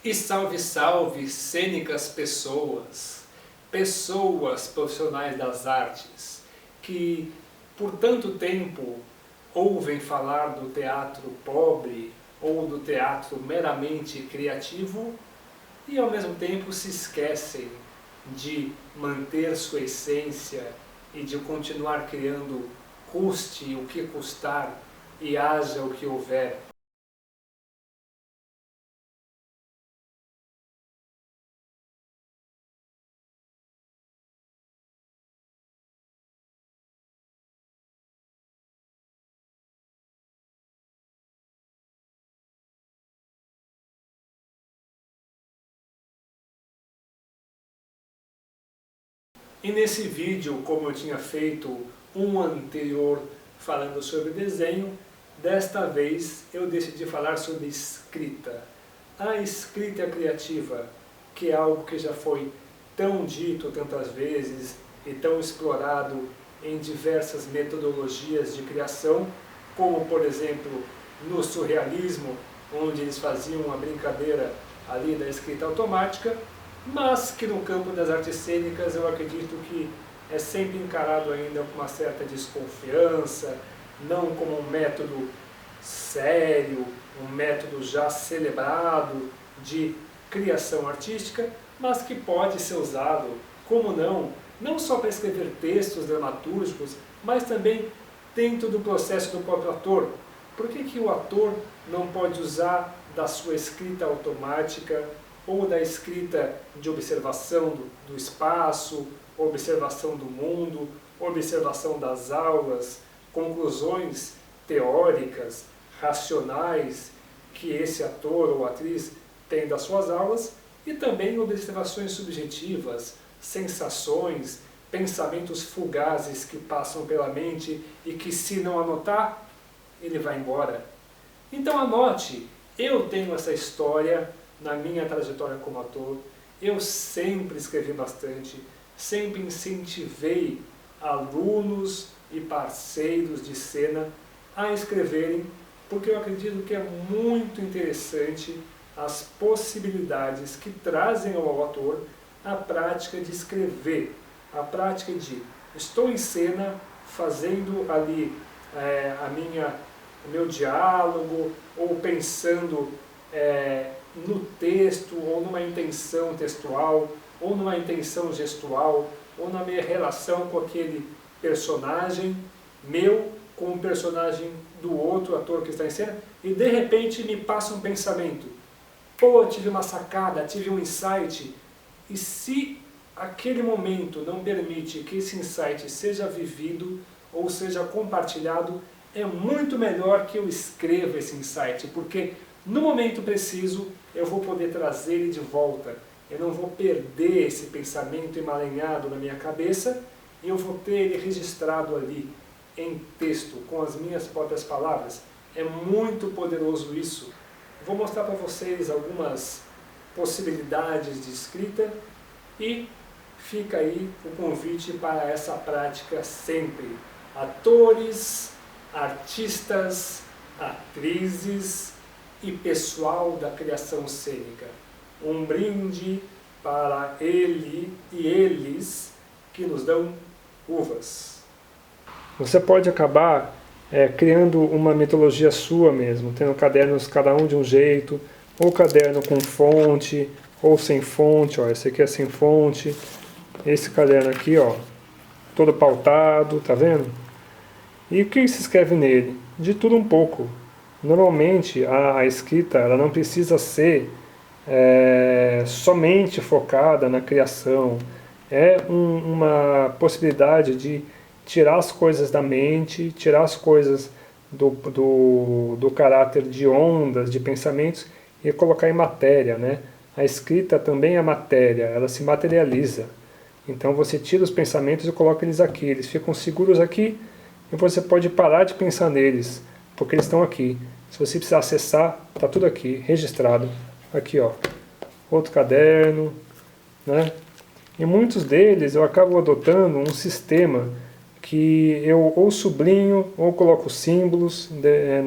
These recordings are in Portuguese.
E salve, salve, cênicas pessoas profissionais das artes, que por tanto tempo ouvem falar do teatro pobre ou do teatro meramente criativo e ao mesmo tempo se esquecem de manter sua essência e de continuar criando, custe o que custar e haja o que houver. E nesse vídeo, como eu tinha feito um anterior falando sobre desenho, desta vez eu decidi falar sobre escrita. A escrita criativa, que é algo que já foi tão dito tantas vezes e tão explorado em diversas metodologias de criação, como por exemplo no surrealismo, onde eles faziam uma brincadeira ali da escrita automática, mas que no campo das artes cênicas eu acredito que é sempre encarado ainda com uma certa desconfiança, não como um método sério, um método já celebrado de criação artística, mas que pode ser usado, como não só para escrever textos dramatúrgicos, mas também dentro do processo do próprio ator. Por que o ator não pode usar da sua escrita automática ou da escrita de observação do espaço, observação do mundo, observação das aulas, conclusões teóricas, racionais que esse ator ou atriz tem das suas aulas, e também observações subjetivas, sensações, pensamentos fugazes que passam pela mente e que, se não anotar, ele vai embora. Então anote, eu tenho essa história na minha trajetória como ator, eu sempre escrevi bastante, sempre incentivei alunos e parceiros de cena a escreverem, porque eu acredito que é muito interessante as possibilidades que trazem ao ator a prática de escrever, a prática de estou em cena fazendo ali o meu diálogo, ou pensando no texto, ou numa intenção textual, ou numa intenção gestual, ou na minha relação com aquele personagem meu, com o personagem do outro ator que está em cena, e de repente me passa um pensamento. Pô, tive uma sacada, tive um insight, e se aquele momento não permite que esse insight seja vivido ou seja compartilhado, é muito melhor que eu escreva esse insight, porque no momento preciso eu vou poder trazer ele de volta. Eu não vou perder esse pensamento emaranhado na minha cabeça, e eu vou ter ele registrado ali em texto, com as minhas próprias palavras. É muito poderoso isso. Vou mostrar para vocês algumas possibilidades de escrita e fica aí o convite para essa prática sempre. Atores, artistas, atrizes e pessoal da criação cênica. Um brinde para ele e eles que nos dão uvas. Você pode acabar criando uma mitologia sua mesmo, tendo cadernos cada um de um jeito, ou caderno com fonte, ou sem fonte. Ó, esse aqui é sem fonte, esse caderno aqui, ó, todo pautado, tá vendo? E o que se escreve nele? De tudo um pouco. Normalmente a escrita ela não precisa ser somente focada na criação. É uma possibilidade de tirar as coisas da mente, tirar as coisas do caráter de ondas, de pensamentos, e colocar em matéria, né? A escrita também é matéria, ela se materializa. Então você tira os pensamentos e coloca eles aqui, eles ficam seguros aqui, e você pode parar de pensar neles, porque eles estão aqui. Se você precisar acessar, está tudo aqui, registrado. Aqui, ó, outro caderno, né? E muitos deles eu acabo adotando um sistema que eu ou sublinho, ou coloco símbolos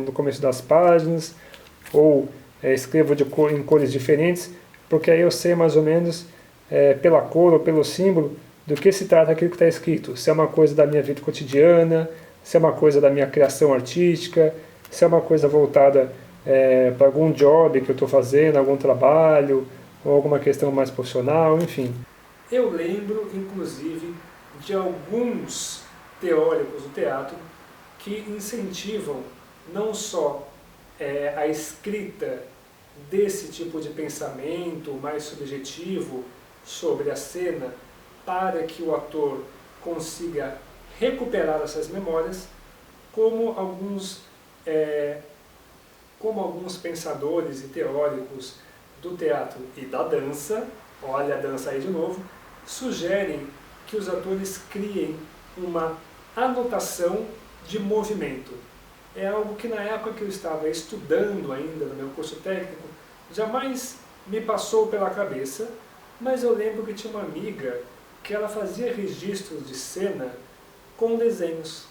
no começo das páginas, ou escrevo em cores diferentes, porque aí eu sei mais ou menos, pela cor ou pelo símbolo, do que se trata aquilo que está escrito. Se é uma coisa da minha vida cotidiana, se é uma coisa da minha criação artística, se é uma coisa voltada para algum job que eu estou fazendo, algum trabalho, ou alguma questão mais profissional, enfim. Eu lembro, inclusive, de alguns teóricos do teatro que incentivam não só a escrita desse tipo de pensamento mais subjetivo sobre a cena, para que o ator consiga recuperar essas memórias, como alguns pensadores e teóricos do teatro e da dança, olha a dança aí de novo, sugerem que os atores criem uma anotação de movimento. É algo que na época que eu estava estudando ainda no meu curso técnico, jamais me passou pela cabeça, mas eu lembro que tinha uma amiga que ela fazia registros de cena com desenhos,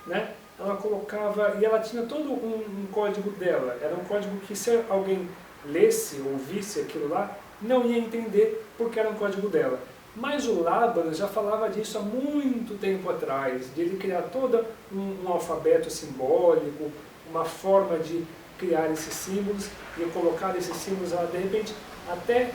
né? Ela colocava, e ela tinha todo um código dela, era um código que se alguém lesse ou visse aquilo lá, não ia entender porque era um código dela. Mas o Laban já falava disso há muito tempo atrás, de ele criar todo um alfabeto simbólico, uma forma de criar esses símbolos e colocar esses símbolos, de repente, até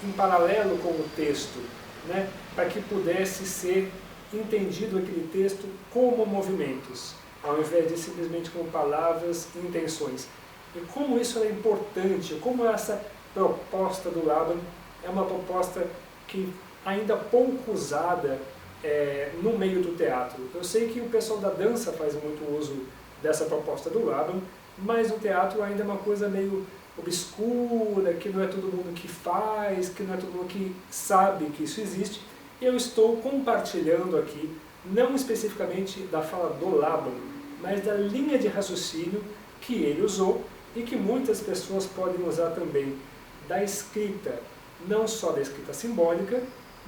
em paralelo com o texto, né, para que pudesse ser entendido aquele texto como movimentos, ao invés de simplesmente como palavras e intenções. E como isso é importante, como essa proposta do Laban é uma proposta que ainda pouco usada no meio do teatro. Eu sei que o pessoal da dança faz muito uso dessa proposta do Laban, mas no teatro ainda é uma coisa meio obscura, que não é todo mundo que faz, que não é todo mundo que sabe que isso existe. Eu estou compartilhando aqui, não especificamente da fala do Laban, mas da linha de raciocínio que ele usou e que muitas pessoas podem usar também, da escrita, não só da escrita simbólica,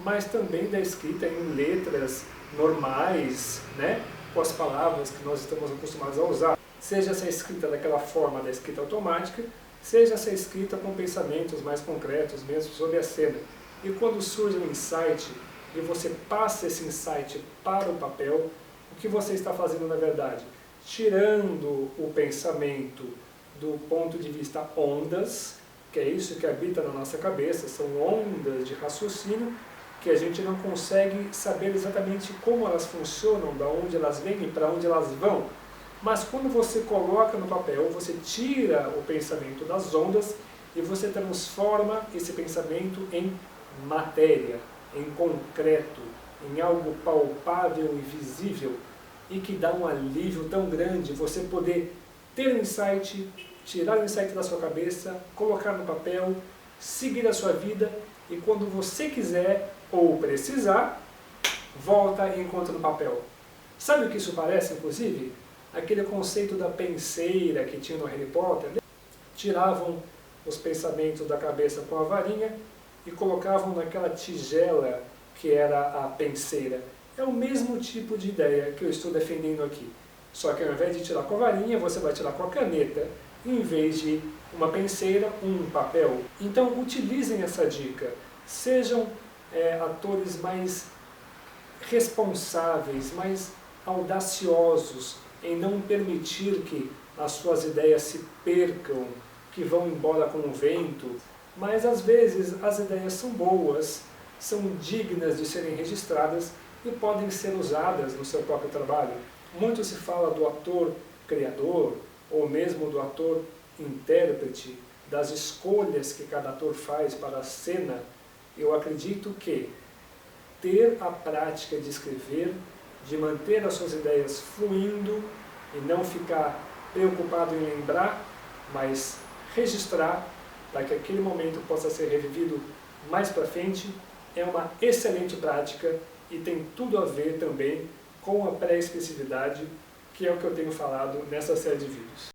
mas também da escrita em letras normais, né, com as palavras que nós estamos acostumados a usar. Seja essa escrita daquela forma da escrita automática, seja essa escrita com pensamentos mais concretos mesmo sobre a cena. E quando surge um insight, e você passa esse insight para o papel, o que você está fazendo na verdade? Tirando o pensamento do ponto de vista ondas, que é isso que habita na nossa cabeça, são ondas de raciocínio, que a gente não consegue saber exatamente como elas funcionam, de onde elas vêm e para onde elas vão. Mas quando você coloca no papel, você tira o pensamento das ondas e você transforma esse pensamento em matéria, em concreto, em algo palpável e visível, e que dá um alívio tão grande você poder ter um insight, tirar o insight da sua cabeça, colocar no papel, seguir a sua vida, e quando você quiser ou precisar, volta e encontra no papel. Sabe o que isso parece, inclusive? Aquele conceito da penseira que tinha no Harry Potter. Tiravam os pensamentos da cabeça com a varinha e colocavam naquela tigela que era a penseira. É o mesmo tipo de ideia que eu estou defendendo aqui. Só que ao invés de tirar com a varinha, você vai tirar com a caneta, em vez de uma penseira, um papel. Então utilizem essa dica. Sejam atores mais responsáveis, mais audaciosos em não permitir que as suas ideias se percam, que vão embora com o vento. Mas às vezes as ideias são boas, são dignas de serem registradas e podem ser usadas no seu próprio trabalho. Muito se fala do ator criador, ou mesmo do ator intérprete, das escolhas que cada ator faz para a cena. Eu acredito que ter a prática de escrever, de manter as suas ideias fluindo e não ficar preocupado em lembrar, mas registrar, para que aquele momento possa ser revivido mais para frente, é uma excelente prática e tem tudo a ver também com a pré-expressividade, que é o que eu tenho falado nessa série de vídeos.